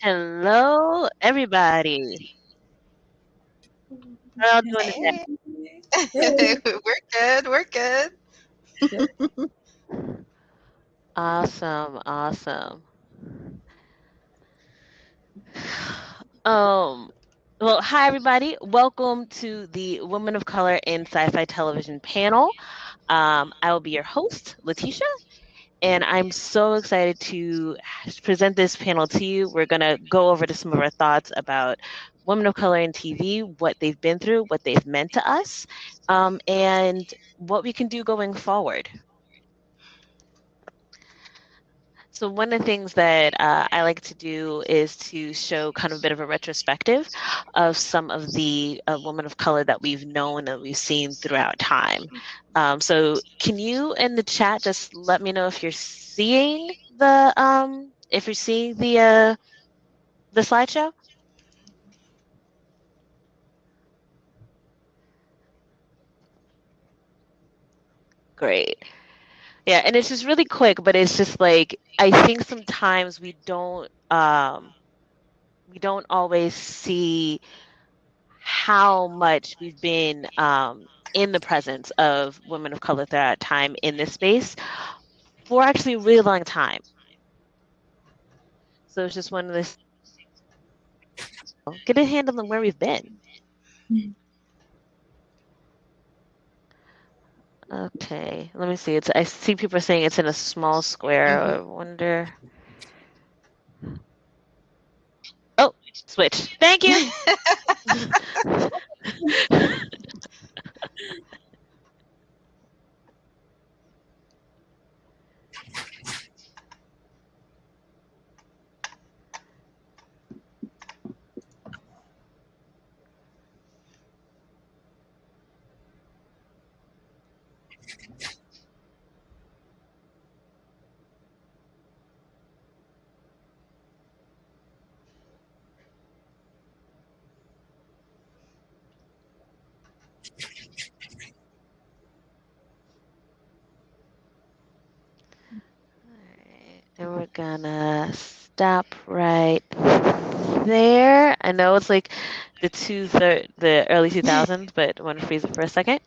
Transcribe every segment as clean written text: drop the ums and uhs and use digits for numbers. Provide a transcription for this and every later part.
Hello, everybody. How y'all doing today? Hey, Hey. we're good. We're good. Awesome, awesome. Um, well, hi everybody. Welcome to the Women of Color in Sci-Fi Television panel. I will be your host, Latisha, and I'm so excited to present this panel to you. We're gonna go over to some of our thoughts about women of color in TV, what they've been through, what they've meant to us, and what we can do going forward. So one of the things that I like to do is to show kind of a bit of a retrospective of some of the women of color that we've known and we've seen throughout time. So can you in the chat just let me know if you're seeing the slideshow? Great. Yeah, and it's just really quick, but it's just like I think sometimes we don't always see how much we've been in the presence of women of color throughout time in this space for actually a really long time. So it's just one of this get a handle on where we've been. Okay, let me see. I see people saying it's in a small square. I wonder. Oh, switch. Thank you. Alright, and we're gonna stop right there. I know it's like the early 2000s, but I want to freeze it for a second.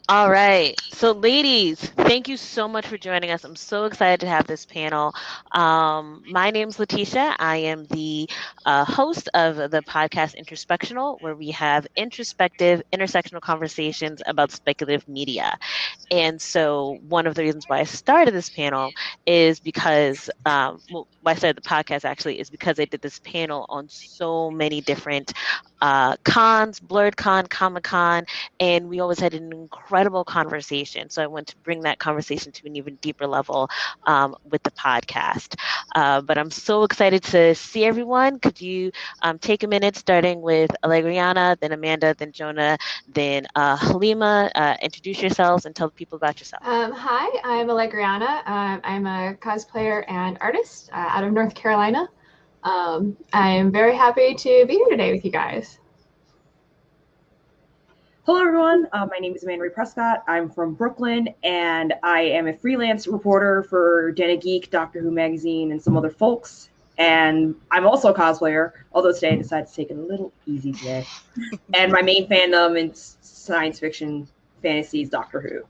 All right. So, ladies, thank you so much for joining us. I'm so excited to have this panel. My name's Latisha. I am the host of the podcast Introspectional, where we have introspective, intersectional conversations about speculative media. And so, one of the reasons why I started this panel is because, why I started the podcast actually is because I did this panel on so many different cons, BlurredCon, Comic Con, and we always had an incredible conversation. So I want to bring that conversation to an even deeper level with the podcast. But I'm so excited to see everyone. Could you take a minute, starting with Allegriana, then Amanda, then Jonah, then Halima? Introduce yourselves and tell people about yourself. Hi, I'm Allegriana. I'm a cosplayer and artist out of North Carolina. I'm very happy to be here today with you guys. Hello, everyone. My name is Amanda Prescott. I'm from Brooklyn, and I am a freelance reporter for Den of Geek, Doctor Who magazine, and some other folks. And I'm also a cosplayer, although today I decided to take it a little easy today. And my main fandom is science fiction, fantasies, Doctor Who.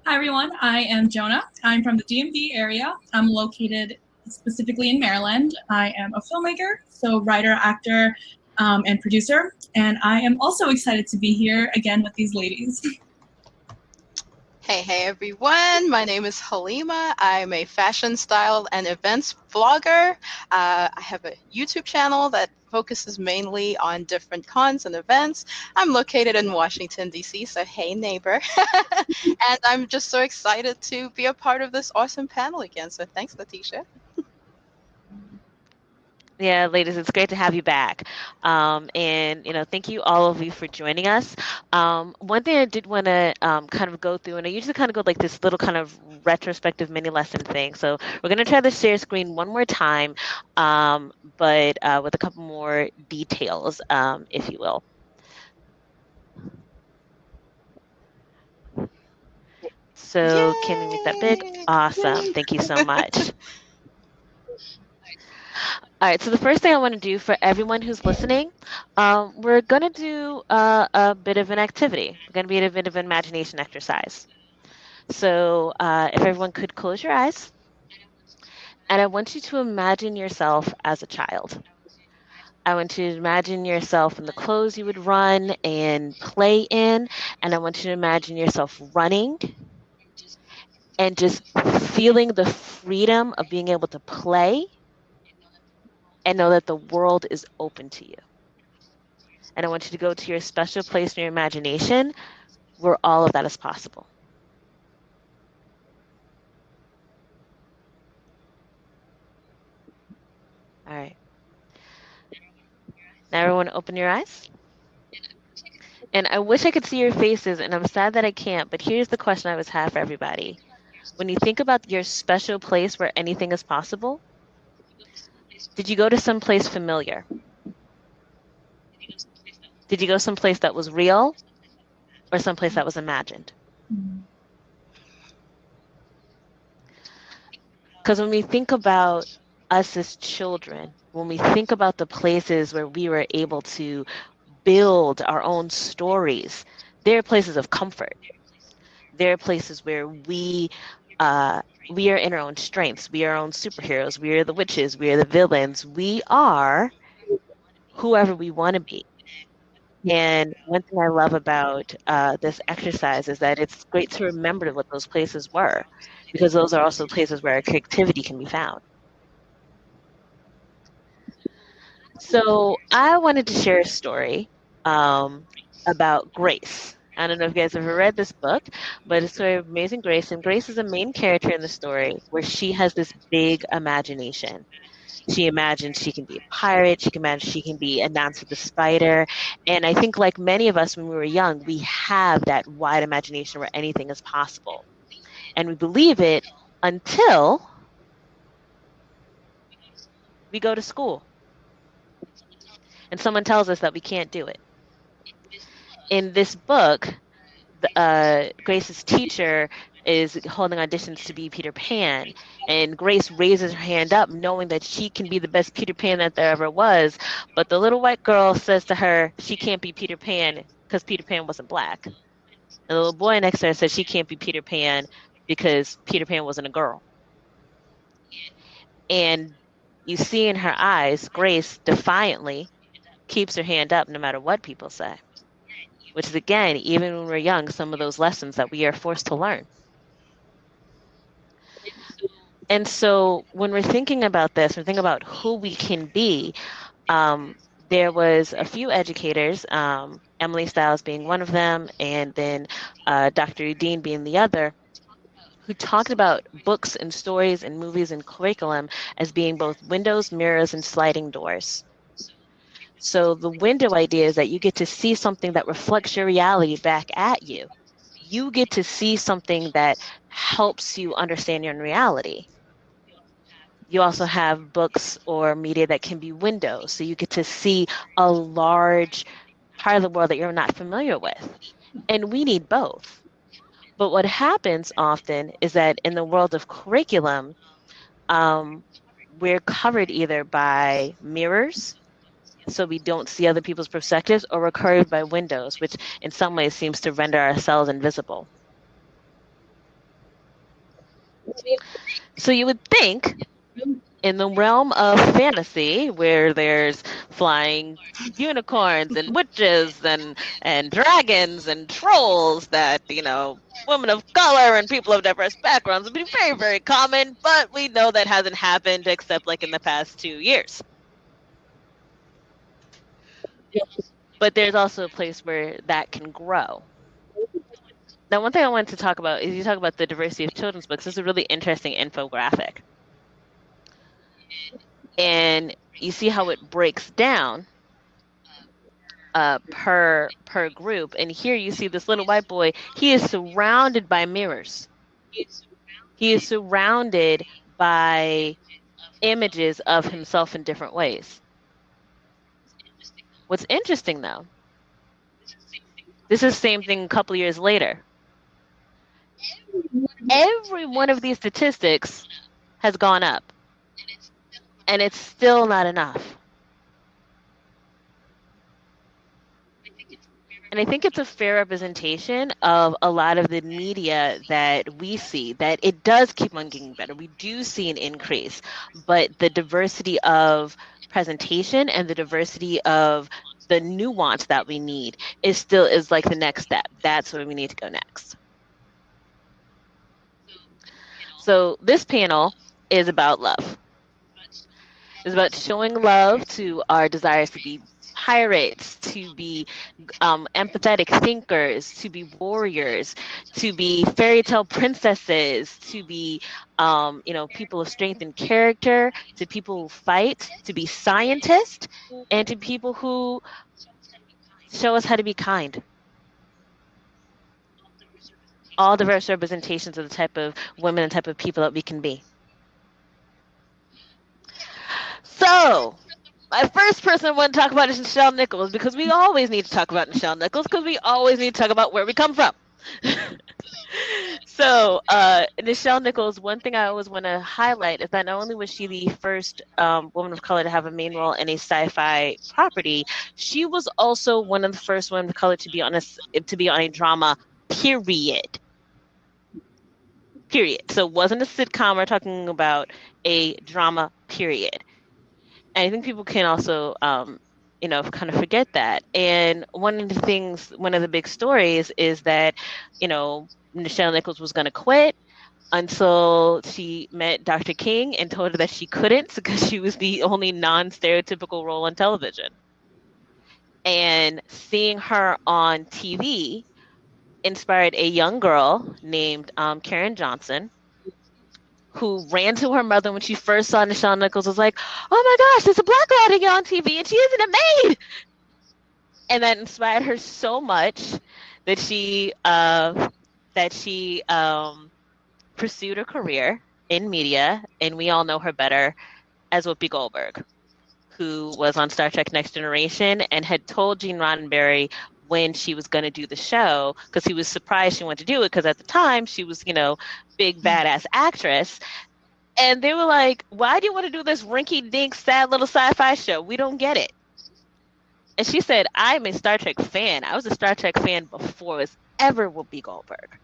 Hi, everyone. I am Jonah. I'm from the DMV area. I'm located specifically in Maryland. I am a filmmaker, so writer, actor, and producer. And I am also excited to be here again with these ladies. Hey, everyone. My name is Halima. I'm a fashion, style, and events vlogger. I have a YouTube channel that focuses mainly on different cons and events. I'm located in Washington, D.C., so hey, neighbor. And I'm just so excited to be a part of this awesome panel again. So thanks, Latisha. Yeah, ladies, it's great to have you back. And, thank you all of you for joining us. One thing I did want to kind of go through, and I usually kind of go like this little kind of retrospective mini lesson thing. So we're going to try the share screen one more time, but with a couple more details, if you will. So can we make that big? Yay! Awesome. Thank you so much. All right, so the first thing I want to do for everyone who's listening, we're going to do a bit of an activity. We're going to be a bit of an imagination exercise. So if everyone could close your eyes, and I want you to imagine yourself as a child. I want you to imagine yourself in the clothes you would run and play in, and I want you to imagine yourself running and just feeling the freedom of being able to play and know that the world is open to you. And I want you to go to your special place in your imagination where all of that is possible. All right. Now, everyone, open your eyes. And I wish I could see your faces, and I'm sad that I can't, but here's the question I always have for everybody. When you think about your special place where anything is possible, did you go to some place familiar? Did you go someplace that was real or someplace that was imagined? Because when we think about us as children, when we think about the places where we were able to build our own stories, there are places of comfort. There are places where we are in our own strengths. We are our own superheroes. We are the witches. We are the villains. We are whoever we want to be. And one thing I love about this exercise is that it's great to remember what those places were, because those are also places where our creativity can be found. So I wanted to share a story about Grace. I don't know if you guys have ever read this book, but it's a story of Amazing Grace. And Grace is a main character in the story where she has this big imagination. She imagines she can be a pirate. She can imagine she can be a Nancy the Spider. And I think, like many of us when we were young, we have that wide imagination where anything is possible. And we believe it until we go to school and someone tells us that we can't do it. In this book, Grace's teacher is holding auditions to be Peter Pan, and Grace raises her hand up knowing that she can be the best Peter Pan that there ever was, but the little white girl says to her she can't be Peter Pan because Peter Pan wasn't black. And the little boy next to her says she can't be Peter Pan because Peter Pan wasn't a girl. And you see in her eyes, Grace defiantly keeps her hand up no matter what people say, which is, again, even when we're young, some of those lessons that we are forced to learn. And so when we're thinking about this, we're thinking about who we can be. There was a few educators, Emily Stiles being one of them, and then Dr. Udine being the other, who talked about books and stories and movies and curriculum as being both windows, mirrors, and sliding doors. So the window idea is that you get to see something that reflects your reality back at you. You get to see something that helps you understand your own reality. You also have books or media that can be windows. So you get to see a large part of the world that you're not familiar with. And we need both. But what happens often is that in the world of curriculum, we're covered either by mirrors, so we don't see other people's perspectives, or we're covered by windows, which in some ways seems to render ourselves invisible. So you would think in the realm of fantasy, where there's flying unicorns and witches and dragons and trolls, that, you know, women of color and people of diverse backgrounds would be very, very common, but we know that hasn't happened except like in the past 2 years. But there's also a place where that can grow. Now, one thing I wanted to talk about is you talk about the diversity of children's books. This is a really interesting infographic. And you see how it breaks down per group. And here you see this little white boy. He is surrounded by mirrors. He is surrounded by images of himself in different ways. What's interesting, though, this is the same thing a couple years later. Every one of these statistics has gone up, and it's still not enough. And I think it's a fair representation of a lot of the media that we see, that it does keep on getting better. We do see an increase, but the diversity of presentation and the diversity of the nuance that we need is like the next step. That's where we need to go next. So this panel is about love. It's about showing love to our desires to be pirates, to be empathetic thinkers, to be warriors, to be fairy tale princesses, to be people of strength and character, to people who fight, to be scientists, and to people who show us how to be kind. All diverse representations of the type of women and type of people that we can be. So, my first person I want to talk about is Nichelle Nichols, because we always need to talk about Nichelle Nichols, because we always need to talk about where we come from. So, Nichelle Nichols, one thing I always want to highlight is that not only was she the first woman of color to have a main role in a sci-fi property, she was also one of the first women of color to be on a drama. Period. So it wasn't a sitcom. We're talking about a drama. Period. And I think people can also, kind of forget that. And one of the big stories is that, Nichelle Nichols was going to quit until she met Dr. King and told her that she couldn't because she was the only non-stereotypical role on television. And seeing her on TV inspired a young girl named Karen Johnson, who ran to her mother when she first saw Nichelle Nichols, was like, "Oh my gosh, there's a black lady on TV and she isn't a maid!" And that inspired her so much that she pursued a career in media, and we all know her better as Whoopi Goldberg, who was on Star Trek Next Generation and had told Gene Roddenberry when she was going to do the show, because he was surprised she wanted to do it, because at the time she was, big badass actress. And they were like, "Why do you want to do this rinky-dink, sad little sci-fi show? We don't get it." And she said, "I'm a Star Trek fan. I was a Star Trek fan before it was ever Whoopi Goldberg."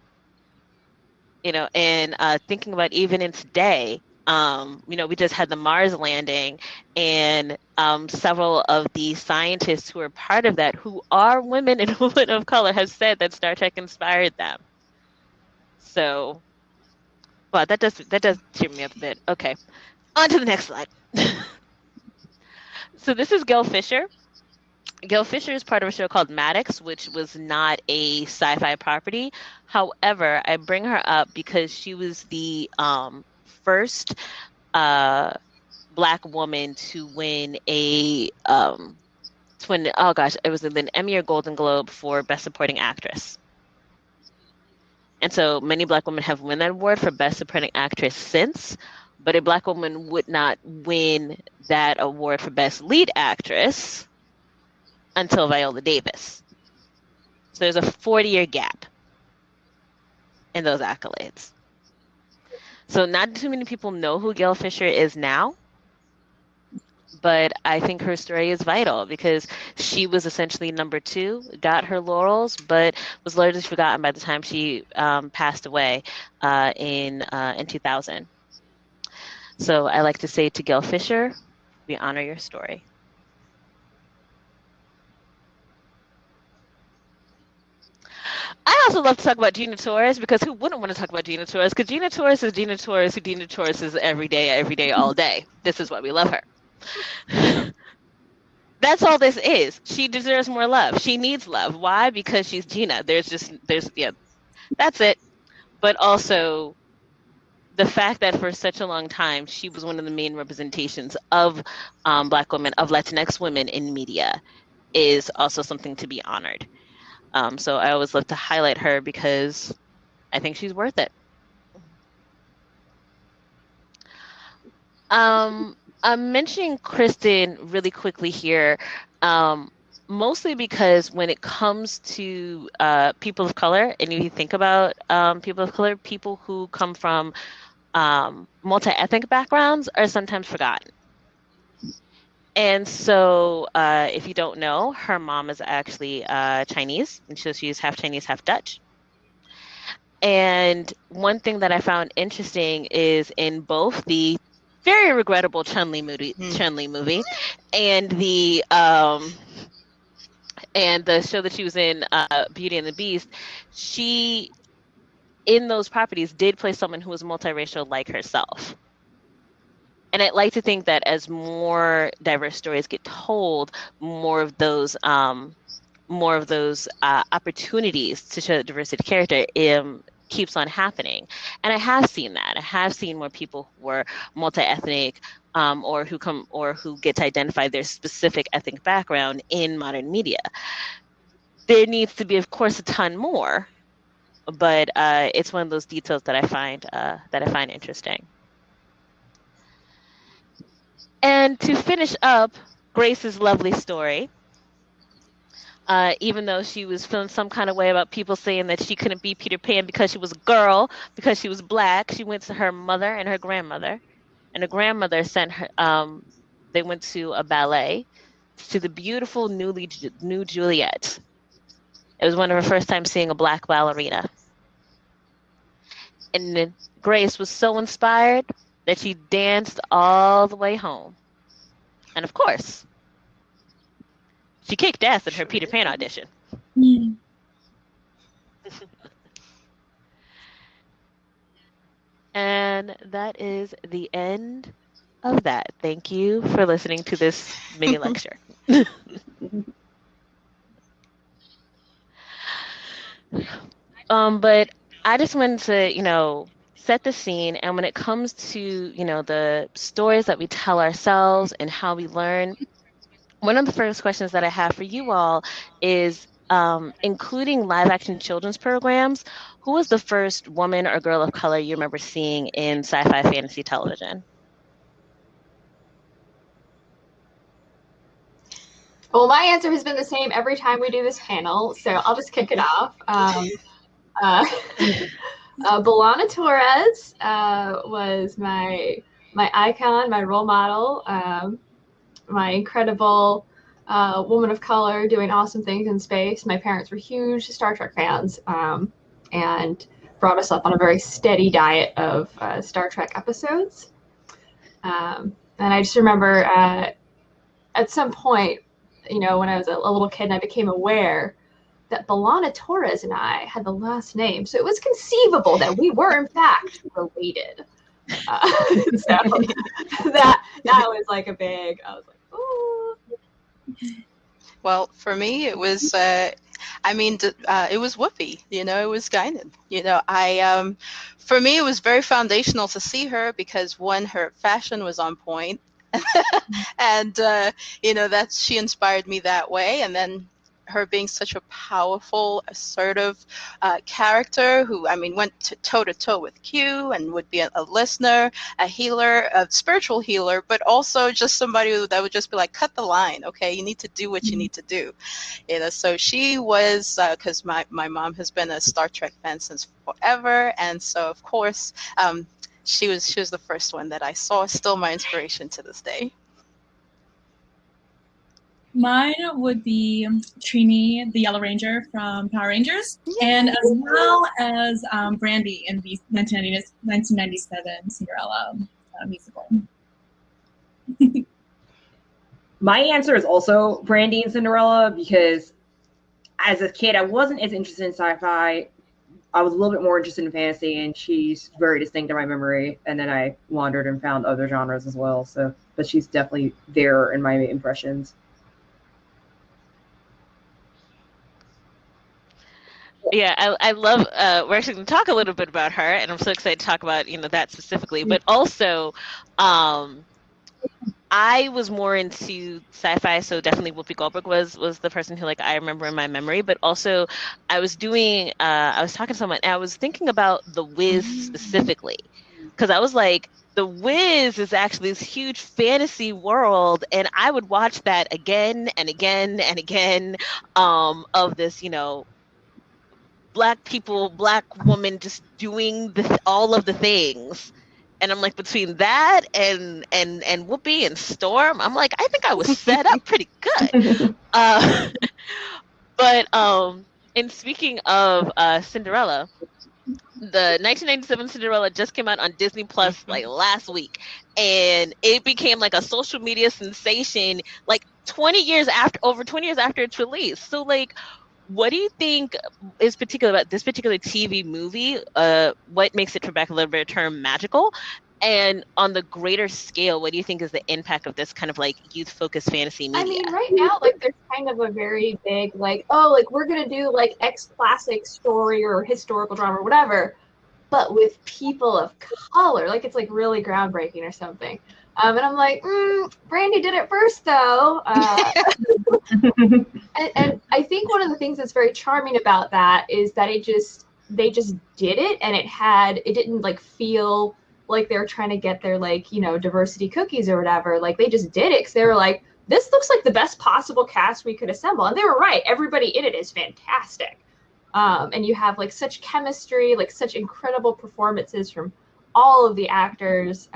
And thinking about even in today, we just had the Mars landing, and several of the scientists who are part of that, who are women and women of color, have said that Star Trek inspired them. So, well, that does cheer me up a bit. Okay, on to the next slide. So this is Gail Fisher. Gail Fisher is part of a show called Maddox, which was not a sci-fi property. However, I bring her up because she was the first Black woman to win it was an Emmy or Golden Globe for Best Supporting Actress. And so many Black women have won that award for Best Supporting Actress since, but a Black woman would not win that award for Best Lead Actress until Viola Davis. So there's a 40-year gap in those accolades. So not too many people know who Gail Fisher is now, but I think her story is vital because she was essentially number 2, got her laurels, but was largely forgotten by the time she passed away in 2000. So I like to say to Gail Fisher, we honor your story. I also love to talk about Gina Torres, because who wouldn't want to talk about Gina Torres? Because Gina Torres is Gina Torres, who Gina Torres is every day, all day. This is why we love her. That's all this is. She deserves more love. She needs love. Why? Because she's Gina. That's it. But also the fact that for such a long time, she was one of the main representations of Black women, of Latinx women in media, is also something to be honored. So I always love to highlight her because I think she's worth it. I'm mentioning Kristen really quickly here. Mostly because when it comes to people of color, and if you think about people of color, people who come from multi-ethnic backgrounds are sometimes forgotten. And so, if you don't know, her mom is actually Chinese, and so she's half Chinese, half Dutch. And one thing that I found interesting is in both the very regrettable Chun-Li movie, and the show that she was in, Beauty and the Beast, she, in those properties, did play someone who was multiracial like herself. And I'd like to think that as more diverse stories get told, more of those opportunities to show diversity of character keeps on happening. And I have seen that. I have seen more people who are multi-ethnic, or who get to identify their specific ethnic background in modern media. There needs to be, of course, a ton more, but it's one of those details that I find interesting. And to finish up Grace's lovely story, even though she was feeling some kind of way about people saying that she couldn't be Peter Pan because she was a girl, because she was Black, she went to her mother and her grandmother. And her grandmother sent her, they went to a ballet, to the beautiful New Juliet. It was one of her first times seeing a Black ballerina. And then Grace was so inspired that she danced all the way home. And of course, she kicked ass in her Peter Pan audition. And that is the end of that. Thank you for listening to this mini lecture. But I just wanted to, set the scene. And when it comes to, the stories that we tell ourselves and how we learn, one of the first questions that I have for you all is, including live action children's programs, who was the first woman or girl of color you remember seeing in sci-fi fantasy television? Well, my answer has been the same every time we do this panel, so I'll just kick it off. Belana Torres was my icon, my role model, my incredible woman of color doing awesome things in space. My parents were huge Star Trek fans, and brought us up on a very steady diet of Star Trek episodes. And I just remember at some point, when I was a little kid and I became aware that Belana Torres and I had the last name. So it was conceivable that we were, in fact, related. So that was like a big, I was like, oh. Well, for me, it was, it was Whoopi, it was Guinan. For me, it was very foundational to see her because, one, her fashion was on point. And, she inspired me that way. And then her being such a powerful, assertive character who, went toe-to-toe with Q and would be a listener, a healer, a spiritual healer, but also just somebody that would just be like, cut the line, okay? You need to do what you need to do. So she was, because my mom has been a Star Trek fan since forever, and so, of course, she was the first one that I saw, still my inspiration to this day. Mine would be Trini, the Yellow Ranger from Power Rangers, and as well as Brandy in the 1997 Cinderella musical. My answer is also Brandy and Cinderella because as a kid, I wasn't as interested in sci-fi. I was a little bit more interested in fantasy, and she's very distinct in my memory. And then I wandered and found other genres as well. But she's definitely there in my impressions. Yeah, I love, we're actually going to talk a little bit about her, and I'm so excited to talk about, that specifically. But also, I was more into sci-fi, so definitely Whoopi Goldberg was the person who, I remember in my memory. But also, I was talking to someone, and I was thinking about The Wiz specifically. because I was like, The Wiz is actually this huge fantasy world, and I would watch that again and again and again, of this, Black people, Black woman just doing all of the things. And I'm like, between that and Whoopi and Storm, I'm like, I think I was set up pretty good. But and speaking of Cinderella, the 1997 Cinderella just came out on Disney Plus like last week, and it became like a social media sensation like over 20 years after its release. So like, what do you think is particular about this particular TV movie? What makes it, for lack of a little better term, magical? And on the greater scale, what do you think is the impact of this kind of like youth-focused fantasy media? I mean, right now, like, there's kind of a very big, like, oh, like, we're going to do, like, X classic story or historical drama or whatever, but with people of color. Like, it's, like, really groundbreaking or something. And I'm like, Brandy did it first, though. And I think one of the things that's very charming about that is that they just did it, and it didn't, like, feel like they were trying to get their, like, diversity cookies or whatever. Like, they just did it because they were like, this looks like the best possible cast we could assemble. And they were right. Everybody in it is fantastic. And you have, like, such chemistry, like, such incredible performances from all of the actors.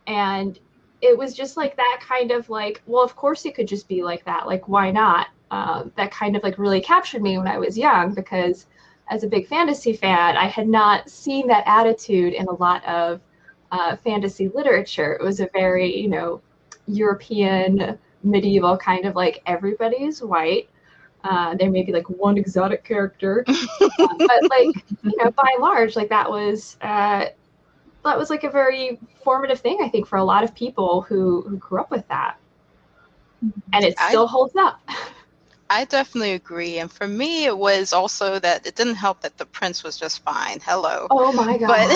And it was just, like, that kind of, like, well, of course it could just be like that. Like, why not? That kind of, like, really captured me when I was young, because as a big fantasy fan, I had not seen that attitude in a lot of fantasy literature. It was a very, European, medieval kind of, like, everybody's white. There may be, like, one exotic character, but, like, by and large, like, that was like a very formative thing, I think, for a lot of people who grew up with that, and it still holds up. I definitely agree. And for me, it was also that it didn't help that the prince was just fine. Hello. Oh my God.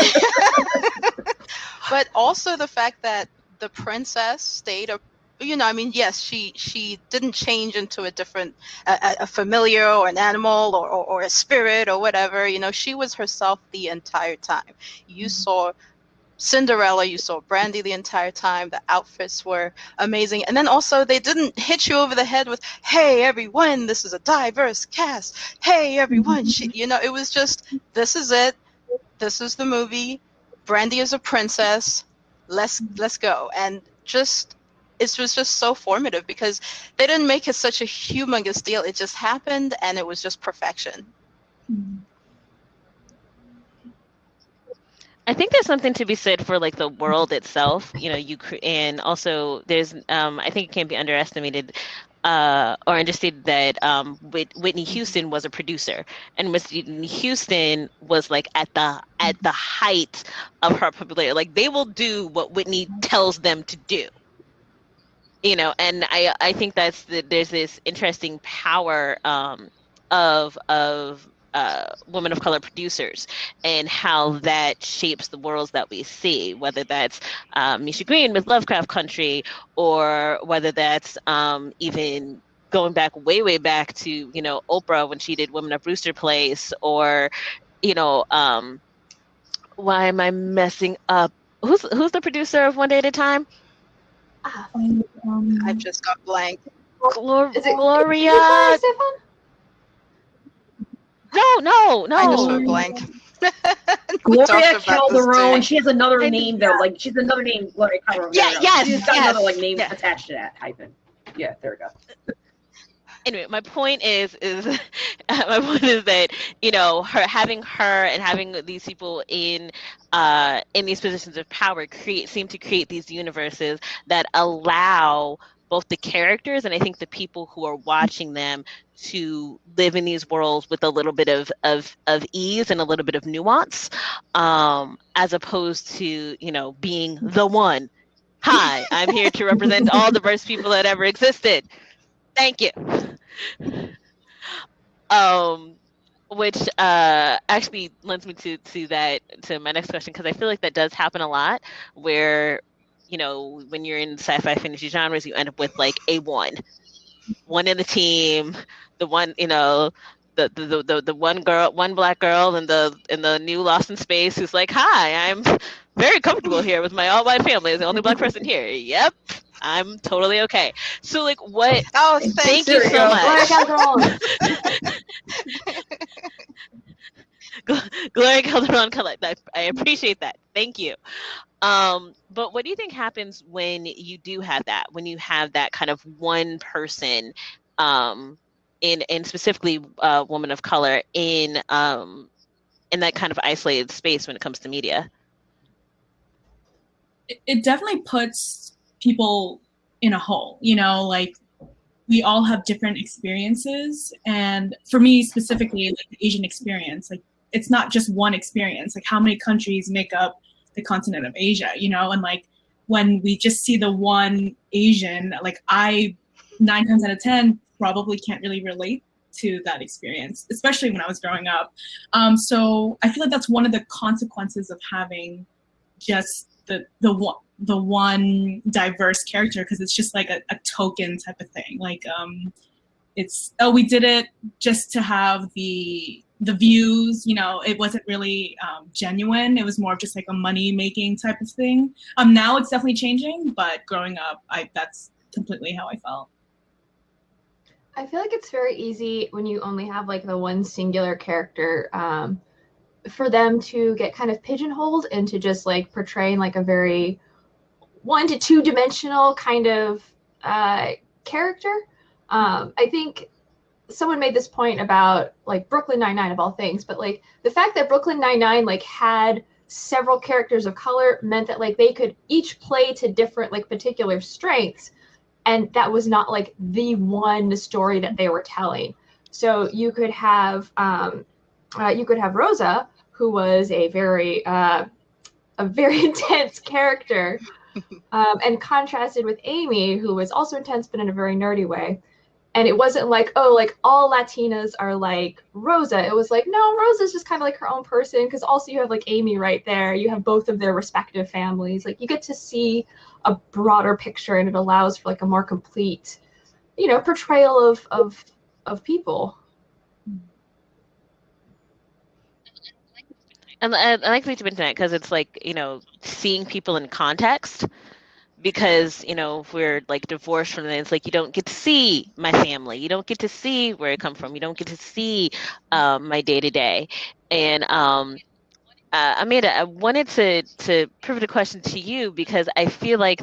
But also the fact that the princess stayed yes, she didn't change into a different, a familiar or an animal or a spirit or whatever. She was herself the entire time. You saw Cinderella, you saw Brandy the entire time. The outfits were amazing. And then also they didn't hit you over the head with, hey, everyone, this is a diverse cast. Hey, everyone. It was just, this is it. This is the movie. Brandy is a princess. Let's go. And it was just so formative because they didn't make it such a humongous deal. It just happened, and it was just perfection. I think there's something to be said for like the world itself, and also there's, I think it can't be underestimated or understated that Whitney Houston was a producer, and Whitney Houston was like at the height of her popularity. Like, they will do what Whitney tells them to do, and I think there's this interesting power of women of color producers and how that shapes the worlds that we see, whether that's Misha Green with Lovecraft Country, or whether that's even going back way back to Oprah when she did Women of Brewster Place, or why am I messing up? Who's the producer of One Day at a Time? I just got blank. Gloria. No. I just went blank. Gloria Calderon. She has another name though. Like, she's another name. Gloria Calderon. Yes. She's got another like name attached to that hyphen. Yeah, there we go. Anyway, my point is that having her and having these people in these positions of power seem to create these universes that allow both the characters and I think the people who are watching them to live in these worlds with a little bit of ease and a little bit of nuance, as opposed to being the one. Hi, I'm here to represent all diverse people that ever existed. Thank you. Which actually lends me to my next question, because I feel like that does happen a lot, where when you're in sci-fi fantasy genres, you end up with like one in the team, the one the one black girl in the new Lost in Space who's like, "Hi, I'm very comfortable here with my all white family as the only black person here." Yep, I'm totally okay. So like, what? Oh, thanks, Thank you so Cindy. Gloria much. Calderon. Gloria Calderon Collect. I appreciate that. Thank you. But what do you think happens when you do have that? When you have that kind of one person, in specifically woman of color in that kind of isolated space when it comes to media? It definitely puts people in a hole, you know, like we all have different experiences. And for me specifically, like the Asian experience, like it's not just one experience. Like how many countries make up the continent of Asia, you know? And like when we just see the one Asian, like I 9 times out of 10 probably can't really relate to that experience, especially when I was growing up. So I feel like that's one of the consequences of having just the one diverse character, because it's just like a token type of thing. Like it's, oh, we did it just to have the views, you know. It wasn't really genuine. It was more of just like a money making type of thing. Now it's definitely changing, but growing up, that's completely how I felt. I feel like it's very easy when you only have like the one singular character, for them to get kind of pigeonholed into just like portraying like a very 1 to 2 dimensional kind of character. I think someone made this point about like Brooklyn Nine-Nine of all things, but like the fact that Brooklyn Nine-Nine like had several characters of color meant that like they could each play to different like particular strengths, and that was not like the one story that they were telling. So you could have Rosa, who was a very intense character, and contrasted with Amy, who was also intense but in a very nerdy way. And it wasn't like, oh, like all Latinas are like Rosa. It was like, no, Rosa's just kind of like her own person, because also you have like Amy right there. You have both of their respective families. Like you get to see a broader picture, and it allows for like a more complete, you know, portrayal of people. And I like that you mentioned that, because it's like, you know, seeing people in context. Because, you know, if we're like divorced from it, it's like you don't get to see my family, you don't get to see where I come from, you don't get to see my day to day. And Amanda, I wanted to pivot a question to you, because I feel like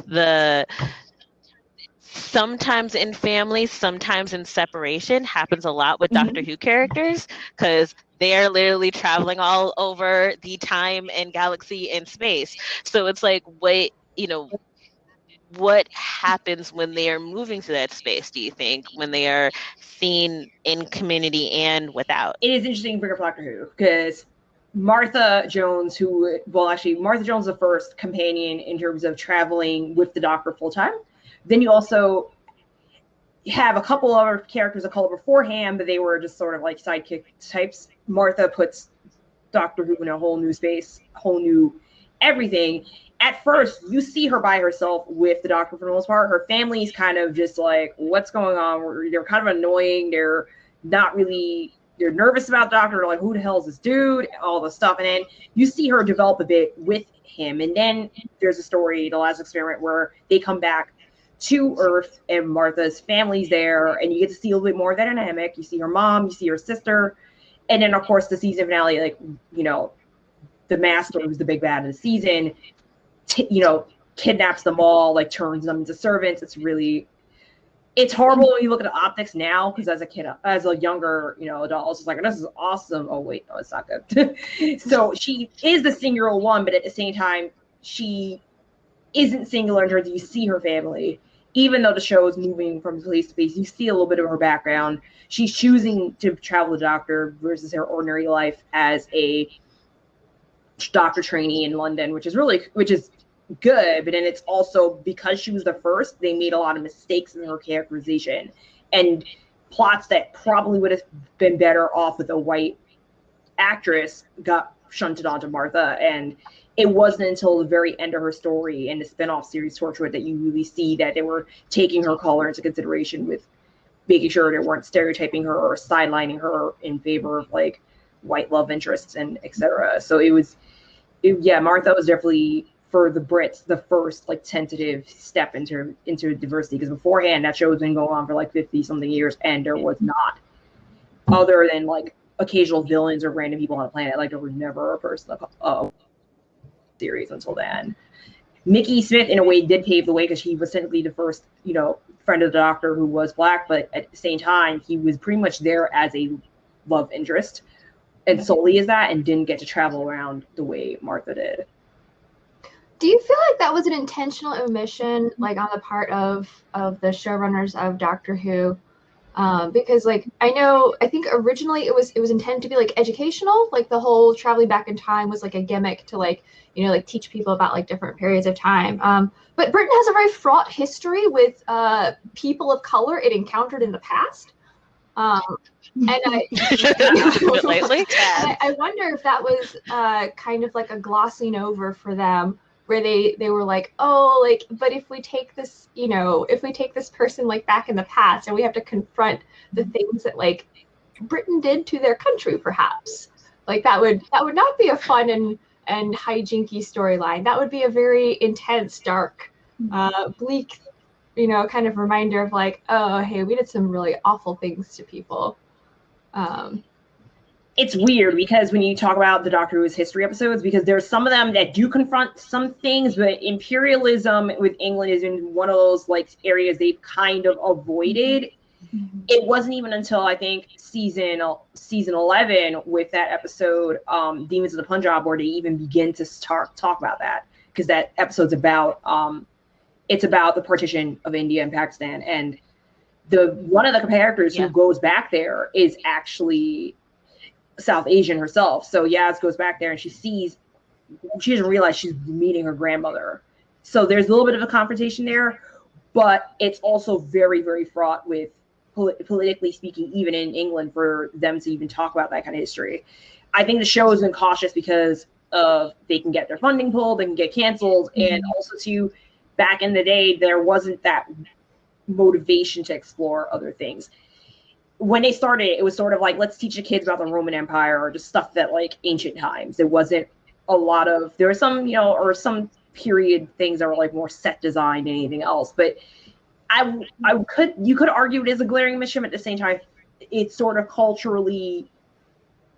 sometimes in family, sometimes in separation happens a lot with Doctor Who characters, because they are literally traveling all over the time and galaxy and space. So it's like, what happens when they are moving to that space, do you think, when they are seen in community and without? It is interesting to bring up Doctor Who, because Martha Jones, Martha Jones is the first companion in terms of traveling with the Doctor full time. Then you also have a couple other characters of color beforehand, but they were just sort of like sidekick types. Martha puts Doctor Who in a whole new space, whole new everything. At first, you see her by herself with the Doctor for the most part. Her family's kind of just like, what's going on? They're kind of annoying. They're not really, they're nervous about the Doctor. They're like, who the hell is this dude? All the stuff. And then you see her develop a bit with him. And then there's a story, The Last Experiment, where they come back to Earth and Martha's family's there. And you get to see a little bit more of that dynamic. You see her mom, you see her sister. And then, of course, the season finale, like, you know, the Master, who's the big bad of the season, kidnaps them all, like turns them into servants. It's horrible when you look at the optics now, because as a younger, adult, I was just like, this is awesome. Oh wait, no, it's not good. So she is the singular one, but at the same time, she isn't singular in terms of you see her family. Even though the show is moving from place to place, you see a little bit of her background. She's choosing to travel the Doctor versus her ordinary life as a Doctor trainee in London, which is good, but then it's also because she was the first, they made a lot of mistakes in her characterization and plots that probably would have been better off with a white actress got shunted onto Martha. And it wasn't until the very end of her story and the spinoff series Torchwood that you really see that they were taking her color into consideration with making sure they weren't stereotyping her or sidelining her in favor of like white love interests and etc. So Martha was definitely, for the Brits, the first like tentative step into diversity, because beforehand that show has been going on for like 50 something years and there was not, other than like occasional villains or random people on the planet, like there was never a person of series until then. Mickey Smith in a way did pave the way because he was technically the first, friend of the Doctor who was black, but at the same time he was pretty much there as a love interest and solely as that, and didn't get to travel around the way Martha did. Do you feel like that was an intentional omission, like on the part of the showrunners of Doctor Who? Because like I think originally it was intended to be like educational, like the whole traveling back in time was like a gimmick to like teach people about like different periods of time. But Britain has a very fraught history with people of color it encountered in the past. And I wonder if that was kind of like a glossing over for them, where they were like, oh, like, but if we take this, if we take this person like back in the past and we have to confront the things that like Britain did to their country, perhaps, like that would not be a fun and hijinky storyline. That would be a very intense, dark, bleak, kind of reminder of like, oh, hey, we did some really awful things to people. It's weird because when you talk about the Doctor Who's history episodes, because there's some of them that do confront some things, but imperialism with England is in one of those like areas they've kind of avoided. It wasn't even until I think season 11 with that episode, Demons of the Punjab, where they even begin to talk about that, because that episode's about it's about the partition of India and Pakistan, and one of the characters who goes back there is actually South Asian herself. So Yaz goes back there and she doesn't realize she's meeting her grandmother. So there's a little bit of a confrontation there, but it's also very, very fraught with politically speaking, even in England, for them to even talk about that kind of history. I think the show has been cautious because of they can get their funding pulled, they can get canceled, and also back in the day, there wasn't that motivation to explore other things. When they started, it was sort of like, let's teach the kids about the Roman Empire or just stuff that like ancient times. There wasn't a lot of, there were some, or some period things that were like more set design than anything else. But you could argue it is a glaring omission, but at the same time, it's sort of culturally,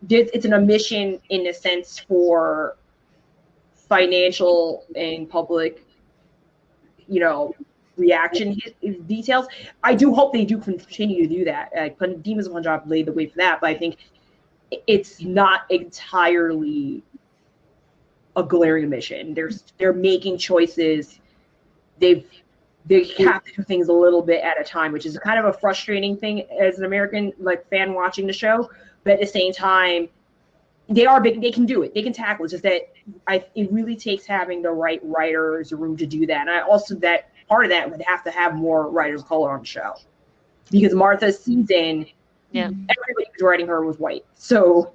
it's an omission in a sense for financial and public, reaction details. I do hope they do continue to do that. Demons of Punjab laid the way for that, but I think it's not entirely a glaring omission. They're making choices. They have to do things a little bit at a time, which is kind of a frustrating thing as an American like fan watching the show. But at the same time, they are big. They can do it. They can tackle it. It's just that it really takes having the right writers room to do that. And that part of that would have to have more writers of color on the show, because Martha's season, everybody who's writing her was white. So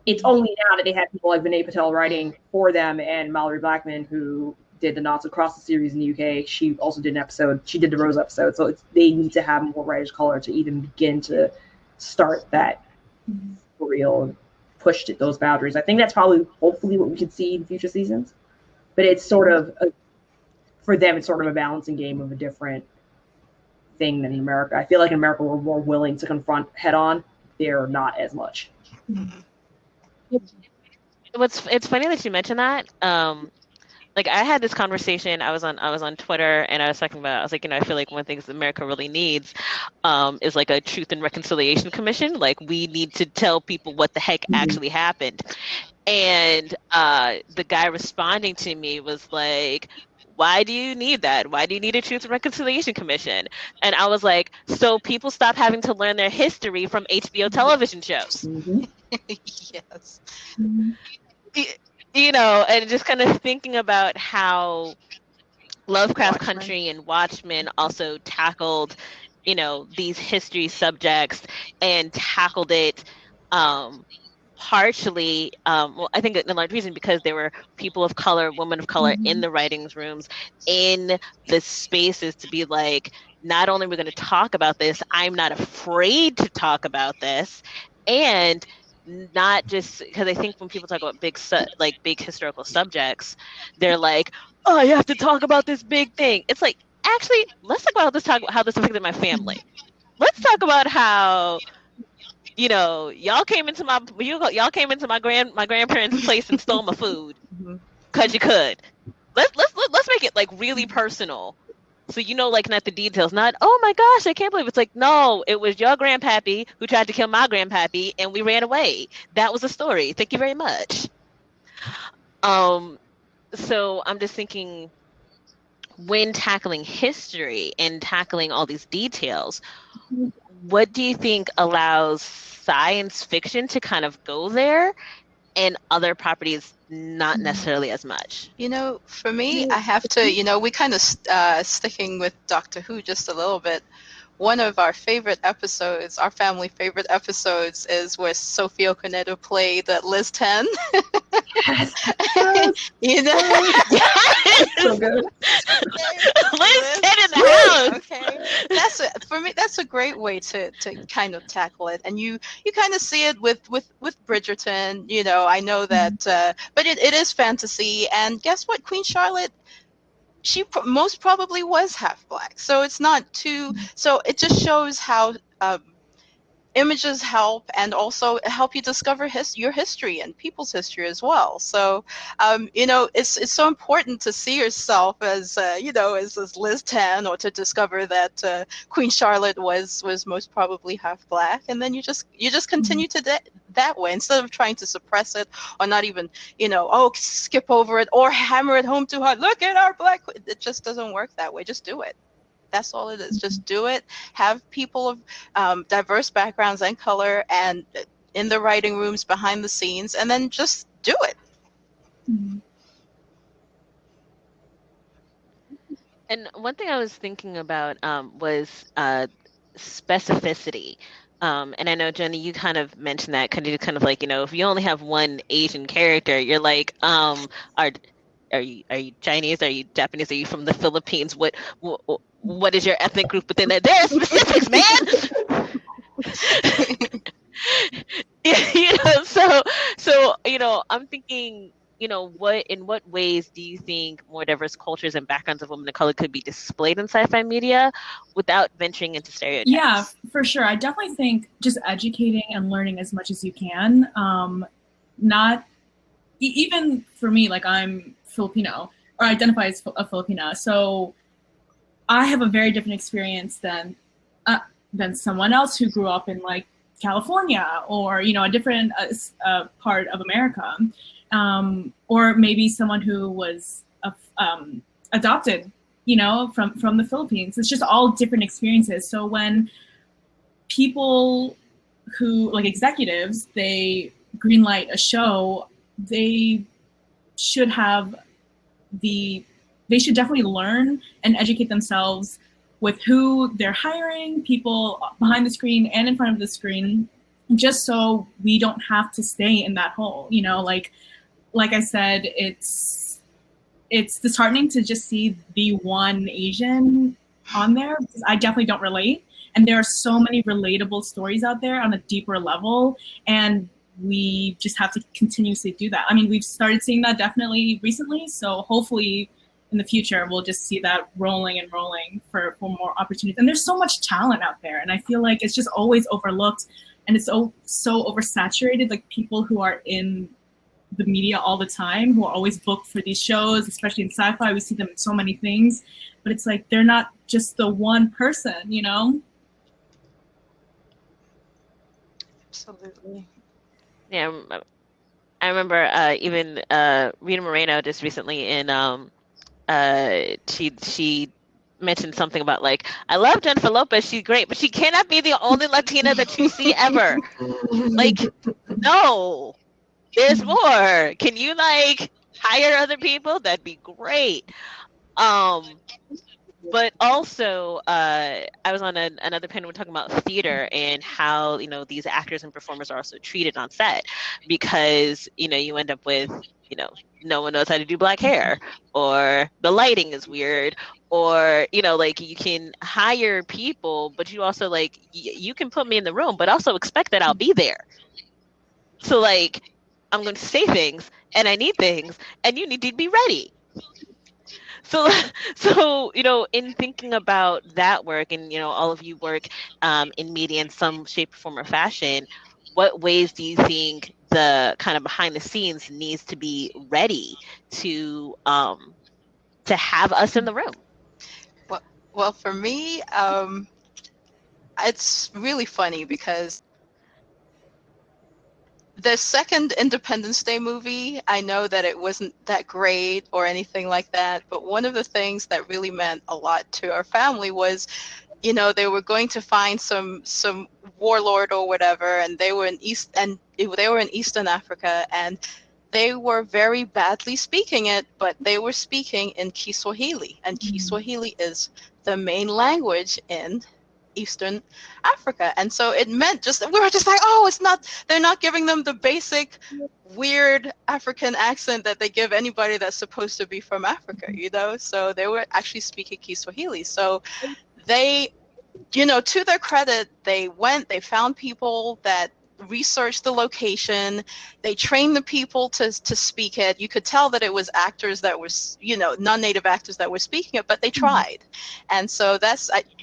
it's only now that they have people like Vinay Patel writing for them, and Mallory Blackman, who did the Knots Across the series in the UK. She also did an episode. She did the Rose episode. So they need to have more writers of color to even begin to start that for real and push those boundaries. I think that's hopefully what we could see in future seasons. But it's sort of for them, it's sort of a balancing game of a different thing than in America. I feel like in America, we're more willing to confront head on. They're not as much. It's funny that you mentioned that. Like I had this conversation. I was on Twitter and I was talking about. I was like, I feel like one of the things America really needs is like a Truth and Reconciliation Commission. Like we need to tell people what the heck actually happened. And the guy responding to me was like, why do you need that? Why do you need a Truth and Reconciliation Commission? And I was like, so people stop having to learn their history from HBO television shows. Yes. And just kind of thinking about how Lovecraft Country and Watchmen also tackled, these history subjects and tackled it partially, I think in large reason because there were people of color, women of color in the writings rooms, in the spaces to be like, not only are we going to talk about this, I'm not afraid to talk about this. And not just because I think when people talk about big historical subjects, they're like, oh, you have to talk about this big thing. It's like, actually, let's talk about how this affected my family. Let's talk about how, y'all came into my grandparents' place and stole my food because you could. Let's make it like really personal. So like not the details, not, oh my gosh, I can't believe it's like, no, it was your grandpappy who tried to kill my grandpappy and we ran away. That was the story. Thank you very much. So I'm just thinking, when tackling history and tackling all these details, what do you think allows science fiction to kind of go there and other properties not necessarily as much? For me, I have to, we kind of sticking with Doctor Who just a little bit. One of our favorite episodes, our family favorite episodes, is where Sophie Okonedo played Liz 10. Yes. So good. Liz 10 in the house. Okay, for me. That's a great way to kind of tackle it, and you kind of see it with Bridgerton. I know that, but it is fantasy, and guess what? Queen Charlotte, she most probably was half black, so it's not too. So it just shows how images help, and also help you discover your history and people's history as well. So, it's so important to see yourself as as Liz 10, or to discover that Queen Charlotte was most probably half black, and then you just continue to that way, instead of trying to suppress it, or not even skip over it or hammer it home too hard. Look at our black. It just doesn't work that way. Just do it. That's all it is. Just do it. Have people of diverse backgrounds and color, and in the writing rooms, behind the scenes, and then just do it. And one thing I was thinking about was specificity. And I know, Jenny, you kind of mentioned that, kind of like, if you only have one Asian character, you're like, are you Chinese? Are you Japanese? Are you from the Philippines? What is your ethnic group within that? There are specifics, man. So I'm thinking, in what ways do you think more diverse cultures and backgrounds of women of color could be displayed in sci-fi media without venturing into stereotypes? Yeah, for sure. I definitely think just educating and learning as much as you can. Not even for me, like, I'm Filipino, or identify as a Filipina, so I have a very different experience than someone else who grew up in like California, or a different part of America, or maybe someone who was adopted, from the Philippines. It's just all different experiences. So when people who, like, executives, they greenlight a show, they should definitely learn and educate themselves with who they're hiring, people behind the screen and in front of the screen, just so we don't have to stay in that hole. Like I said, it's disheartening to just see the one Asian on there, because I definitely don't relate. And there are so many relatable stories out there on a deeper level, and we just have to continuously do that. I mean, we've started seeing that definitely recently, so hopefully in the future we'll just see that rolling and rolling for more opportunities. And there's so much talent out there, and I feel like it's just always overlooked, and it's so oversaturated. Like, people who are in the media all the time, who are always booked for these shows, especially in sci-fi, we see them in so many things, but it's like they're not just the one person, Absolutely. Yeah, I remember even Rita Moreno just recently in she mentioned something about, like, I love Jennifer Lopez, she's great, but she cannot be the only Latina that you see ever. Like, no, there's more. Can you, like, hire other people? That'd be great. but also I was on another panel, we're talking about theater and how, you know, these actors and performers are also treated on set, because, you know, you end up with, you know, no one knows how to do black hair, or the lighting is weird, or, you know, like, you can hire people, but you also, like, you can put me in the room, but also expect that I'll be there. So, like, I'm going to say things, and I need things, and you need to be ready. So, so, you know, in thinking about that work, and, you know, all of you work in media in some shape, form, or fashion, what ways do you think the kind of behind the scenes needs to be ready to have us in the room? Well, for me, it's really funny because the second Independence Day movie, I know that it wasn't that great or anything like that, but one of the things that really meant a lot to our family was, you know, they were going to find some warlord or whatever, and they were in Eastern Africa, and they were very badly speaking it, but they were speaking in Kiswahili, and Kiswahili is the main language in Eastern Africa. And so it meant we were just like, oh, they're not giving them the basic weird African accent that they give anybody that's supposed to be from Africa, you know? So they were actually speaking Kiswahili. So they, you know, to their credit, they found people that researched the location, they trained the people to speak it. You could tell that it was actors that were, you know, non-native actors that were speaking it, but they tried. And so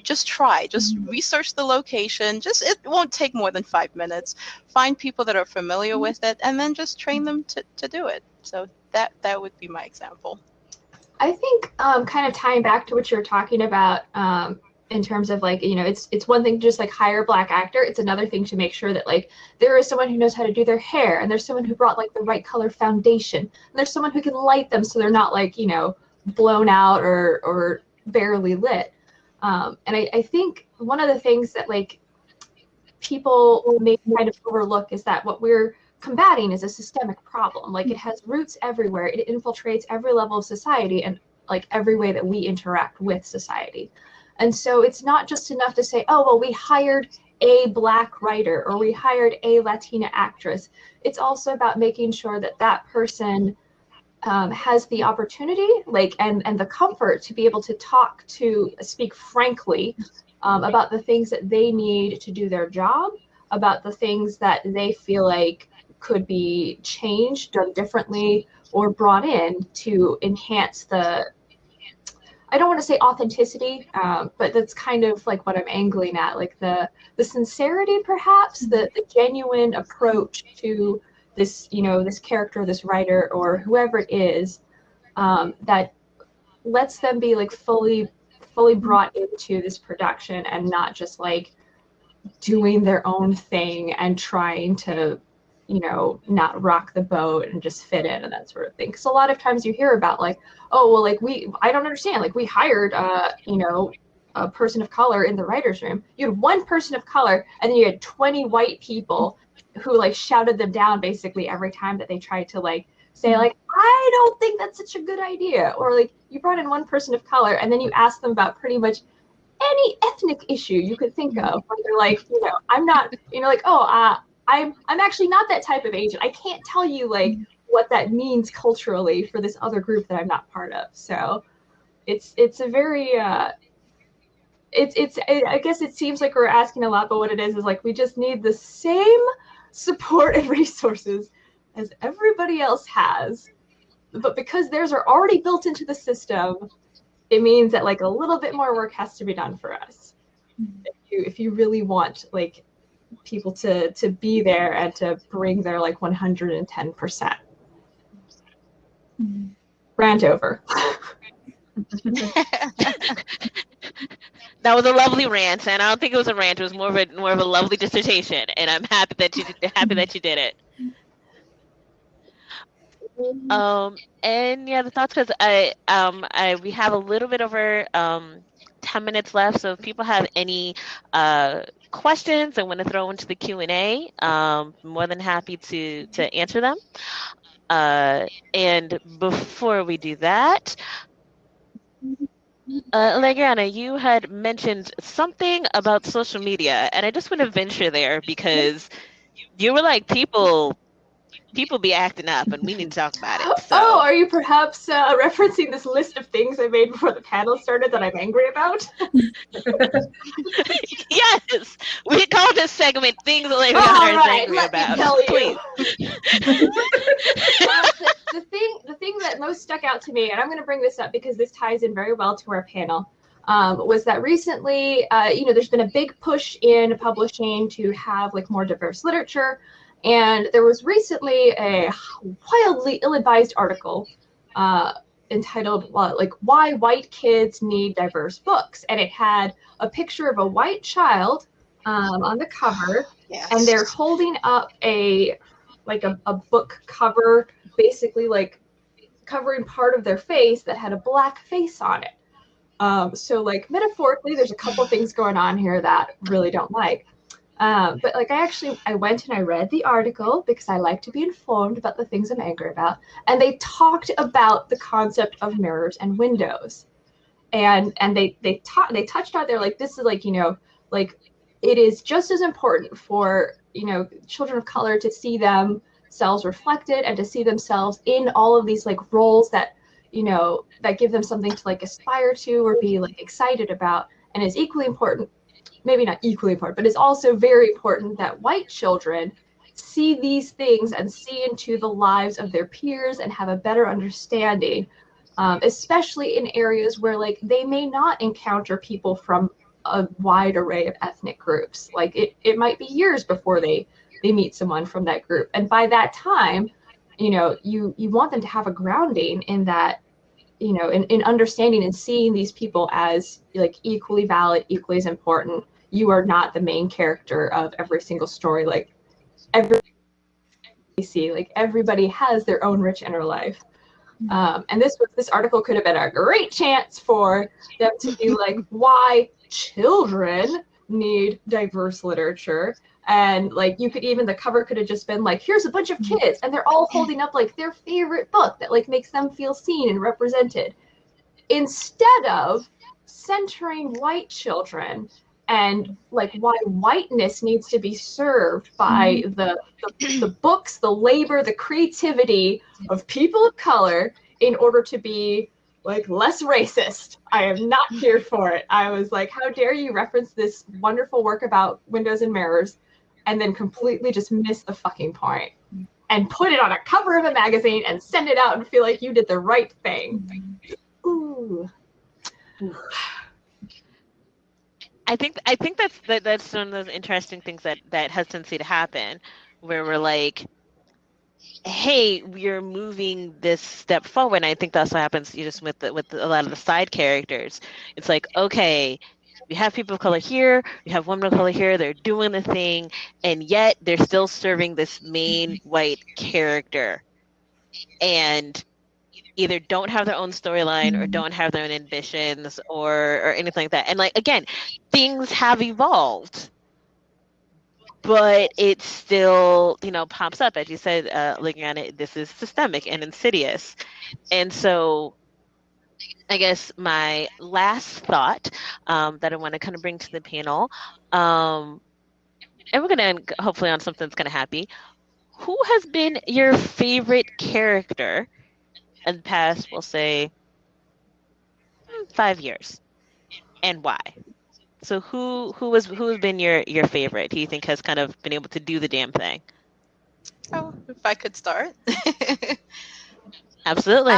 just research the location. It won't take more than 5 minutes. Find people that are familiar with it, and then just train them to do it. So that would be my example. I think kind of tying back to what you're talking about in terms of, like, you know, it's one thing to just like hire a black actor. It's another thing to make sure that, like, there is someone who knows how to do their hair, and there's someone who brought like the right color foundation, and there's someone who can light them so they're not, like, you know, blown out or barely lit. And I think one of the things that, like, people may kind of overlook is that what we're combating is a systemic problem. Like, it has roots everywhere. It infiltrates every level of society and, like, every way that we interact with society. And so it's not just enough to say, oh, well, we hired a black writer or we hired a Latina actress. It's also about making sure that that person has the opportunity, like, and the comfort to be able to speak frankly about the things that they need to do their job, about the things that they feel like could be changed, done differently, or brought in to enhance I don't want to say authenticity, but that's kind of like what I'm angling at, like the sincerity, perhaps, the genuine approach to this, you know, this character, this writer, or whoever it is, that lets them be like fully brought into this production and not just like doing their own thing and trying to, you know, not rock the boat and just fit in and that sort of thing. Because a lot of times you hear about, like, oh, well, like, I don't understand, like, we hired you know, a person of color in the writer's room. You had one person of color, and then you had 20 white people who, like, shouted them down basically every time that they tried to, like, say, like, I don't think that's such a good idea. Or, like, you brought in one person of color, and then you ask them about pretty much any ethnic issue you could think of. Where they're like, you know, I'm not, you know, like, oh, I'm actually not that type of agent. I can't tell you, like, what that means culturally for this other group that I'm not part of. So it's a very I guess it seems like we're asking a lot, but what it is like, we just need the same support and resources as everybody else has. But because theirs are already built into the system, it means that, like, a little bit more work has to be done for us. If you really want, like, people to be there and to bring their, like, 110%. Rant over. That was a lovely rant, and I don't think it was a rant. It was more of a lovely dissertation, and I'm happy that you did it. Any other thoughts? Because we have a little bit over 10 minutes left, so if people have any questions and want to throw into the Q&A, more than happy to answer them. And before we do that, Allegriana, you had mentioned something about social media, and I just want to venture there because you were like, people be acting up, and we need to talk about it. Oh, So are you perhaps referencing this list of things I made before the panel started that I'm angry about? yes, we call this segment "Things All Allegriana is right, Angry let me About." tell you. Please. The thing that most stuck out to me, and I'm going to bring this up because this ties in very well to our panel, was that recently, there's been a big push in publishing to have like more diverse literature, and there was recently a wildly ill-advised article entitled like "Why White Kids Need Diverse Books," and it had a picture of a white child on the cover, Yes. and they're holding up a book cover, basically like covering part of their face that had a black face on it. So like metaphorically, there's a couple things going on here that really don't like. But like I went and I read the article because I like to be informed about the things I'm angry about, and they talked about the concept of mirrors and windows, and they touched on there like this is like like it is just as important for children of color to see themselves reflected and to see themselves in all of these like roles that that give them something to like aspire to or be like excited about, and is equally important, maybe not equally important, but it's also very important that white children see these things and see into the lives of their peers and have a better understanding, especially in areas where like they may not encounter people from a wide array of ethnic groups. Like it might be years before they meet someone from that group, and by that time, you want them to have a grounding in that, in understanding and seeing these people as like equally valid, equally as important. You are not the main character of every single story. Like everybody has their own rich inner life. And this article could have been a great chance for them to be like, why children need diverse literature. And like you could even, the cover could have just been like, here's a bunch of kids and they're all holding up like their favorite book that like makes them feel seen and represented, instead of centering white children and like why whiteness needs to be served by the books, the labor, the creativity of people of color in order to be like less racist. I am not here for it. I was like, how dare you reference this wonderful work about windows and mirrors and then completely just miss the fucking point and put it on a cover of a magazine and send it out and feel like you did the right thing. Ooh. I think that's one of those interesting things that has tendency to happen, where we're like, hey, we're moving this step forward. And I think that's what happens just with a lot of the side characters. It's like, okay, we have people of color here, we have women of color here, they're doing the thing, and yet they're still serving this main white character, and either don't have their own storyline or don't have their own ambitions or anything like that. And like again, things have evolved, but it still, pops up. As you said, looking at it, this is systemic and insidious. And so I guess my last thought that I want to kind of bring to the panel, and we're going to end hopefully on something that's kind of happy. Who has been your favorite character in the past, we'll say, 5 years, and why? So who's been your favorite? Who you think has kind of been able to do the damn thing? Oh, if I could start. Absolutely.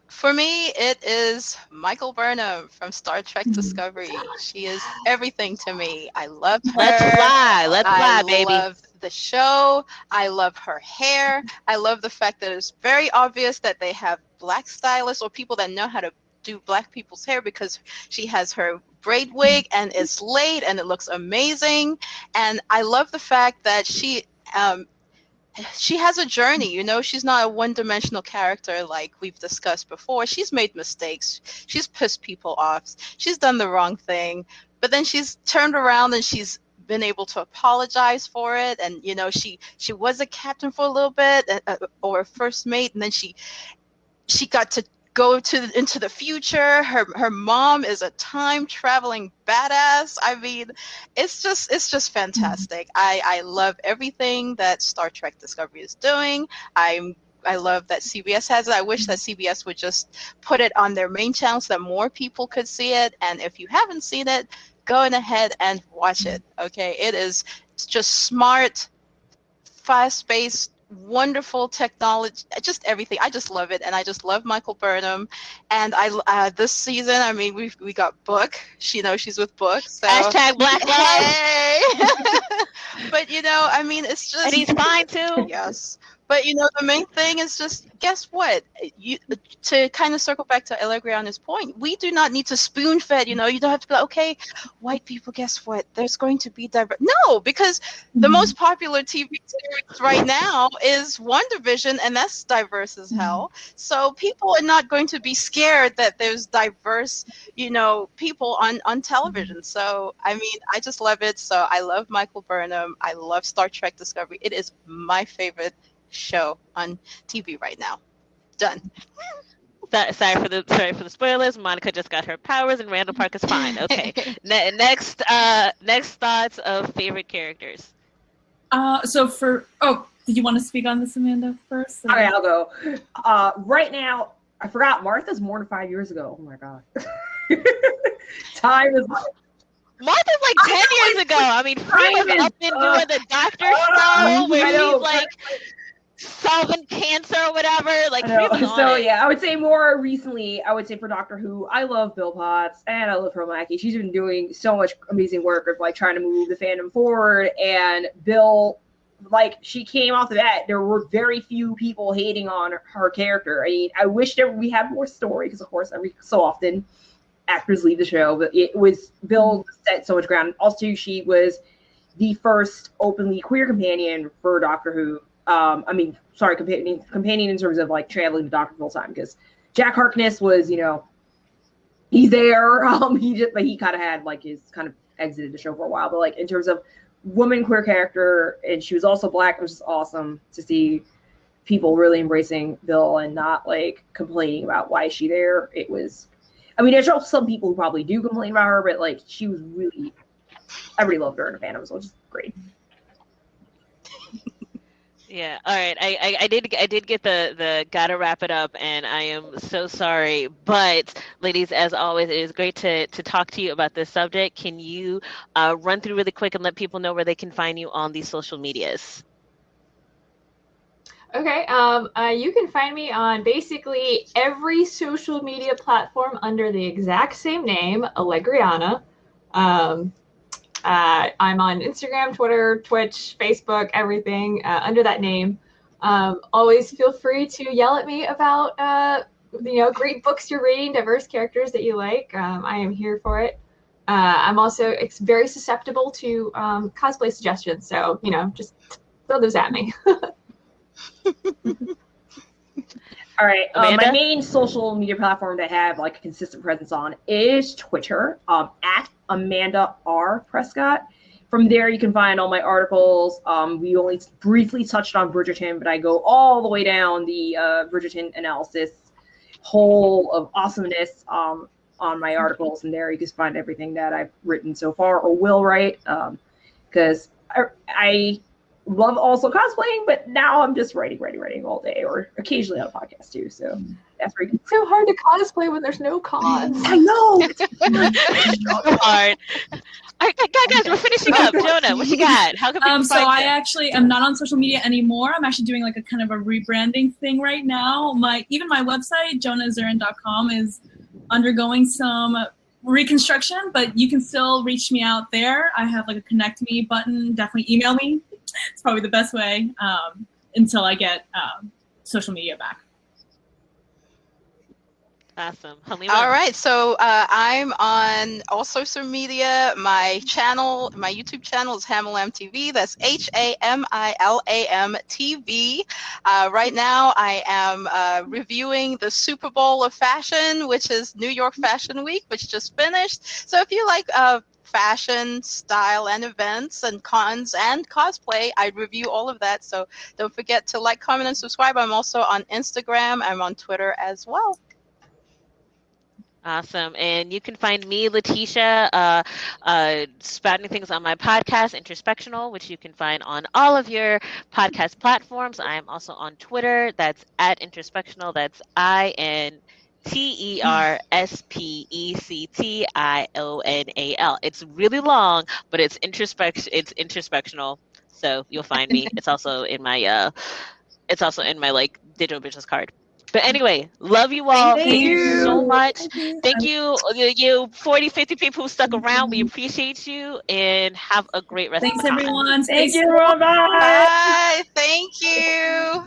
For me, it is Michael Burnham from Star Trek Discovery. She is everything to me. I love her. Let's fly, baby. I love the show. I love her hair. I love the fact that it's very obvious that they have black stylists or people that know how to do black people's hair, because she has her braid wig and it's laid and it looks amazing. And I love the fact that she has a journey. She's not a one-dimensional character like we've discussed before. She's made mistakes. She's pissed people off. She's done the wrong thing, but then she's turned around and she's been able to apologize for it. And she was a captain for a little bit, or a first mate, and then she got to go into the future. Her mom is a time traveling badass. I mean, it's just fantastic. I love everything that Star Trek Discovery is doing. I love that CBS has it. I wish that CBS would just put it on their main channel so that more people could see it. And if you haven't seen it, go ahead and watch it. Okay, it's just smart, fast-paced, wonderful technology, just everything. I just love it, and I just love Michael Burnham. And this season, I mean, we got Book. She's with Book. So Hashtag Black Love. Hey. But I mean, it's just, And he's fine too. Yes. But the main thing is just, guess what? To kind of circle back to Allegriana's point, we do not need to spoon fed. You don't have to be like, okay, white people, guess what? There's going to be diverse. No, because the most popular TV series right now is WandaVision, and that's diverse as hell. So people are not going to be scared that there's diverse, people on television. So I mean, I just love it. So I love Michael Burnham. I love Star Trek Discovery. It is my favorite show on TV right now. Done. Sorry for the spoilers. Monica just got her powers, and Randall Park is fine. Okay. Next thoughts of favorite characters. Did you want to speak on this, Amanda, first? All right, I'll go. Right now, I forgot Martha's more than 5 years ago. Oh my god. Time is. Martha's like 10 years ago. I mean, Freeman's up and doing the doctor show where he's like solving cancer or whatever. Like, so yeah, I would say more recently, I would say for Doctor Who, I love Bill Potts and I love Pearl Mackie. She's been doing so much amazing work of like trying to move the fandom forward. And Bill, like, she came off the bat, there were very few people hating on her character. I mean, I wish that we had more story because, of course, every so often actors leave the show, but it was Bill set so much ground. Also, she was the first openly queer companion for Doctor Who. Companion in terms of like traveling the Doctor full time, because Jack Harkness was, he's there. He kind of had like his kind of exited the show for a while, but like in terms of woman queer character, and she was also Black, which is awesome to see people really embracing Bill and not like complaining about why is she there. It was, I mean, there's also some people who probably do complain about her, but like she was really, everybody loved her in the fandom, which is great. Yeah. All right. I did get the gotta wrap it up, and I am so sorry. But ladies, as always, it is great to talk to you about this subject. Can you run through really quick and let people know where they can find you on these social medias? Okay. You can find me on basically every social media platform under the exact same name, Allegriana. I'm on Instagram, Twitter, Twitch, Facebook, everything under that name. Always feel free to yell at me about great books you're reading, diverse characters that you like. I am here for it. I'm also very susceptible to cosplay suggestions, so just throw those at me. All right. My main social media platform that I have like a consistent presence on is Twitter, at Amanda R. Prescott. From there, you can find all my articles. We only briefly touched on Bridgerton, but I go all the way down the Bridgerton analysis hole of awesomeness on my articles. And there you can find everything that I've written so far or will write, because I love also cosplaying, but now I'm just writing all day, or occasionally on a podcast too. So that's very good. It's so hard to cosplay when there's no cons. I know. So hard. All right, guys, we're finishing up. Jonah, what you got? How can people So find I you? actually am not on social media anymore. I'm actually doing like a kind of a rebranding thing right now. Even my website, jonahzurin.com, is undergoing some reconstruction, but you can still reach me out there. I have like a connect me button. Definitely email me. It's probably the best way until I get social media back. Awesome. Halima. All right, so I'm on all social media. My YouTube channel is Hamilam TV. That's HAMILAM TV. Right now, I am reviewing the Super Bowl of fashion, which is New York Fashion Week, which just finished. So if you like fashion, style, and events, and cons and cosplay, I review all of that. So don't forget to like, comment, and subscribe. I'm also on Instagram. I'm on Twitter as well. Awesome. And you can find me, Latisha, spouting things on my podcast, Introspectional, which you can find on all of your podcast platforms. I am also on Twitter. That's at Introspectional. That's INTERSPECTIONAL. It's really long, but it's introspectional. So you'll find me. It's also in my like digital business card. But anyway, love you all. Thank Thank you so you. much. Thank you. Thank you 40, 50 people who stuck around. We appreciate you and have a great rest Thanks, of the con. everyone. Stay Thank you, safe. everyone. Bye. Bye. Thank you.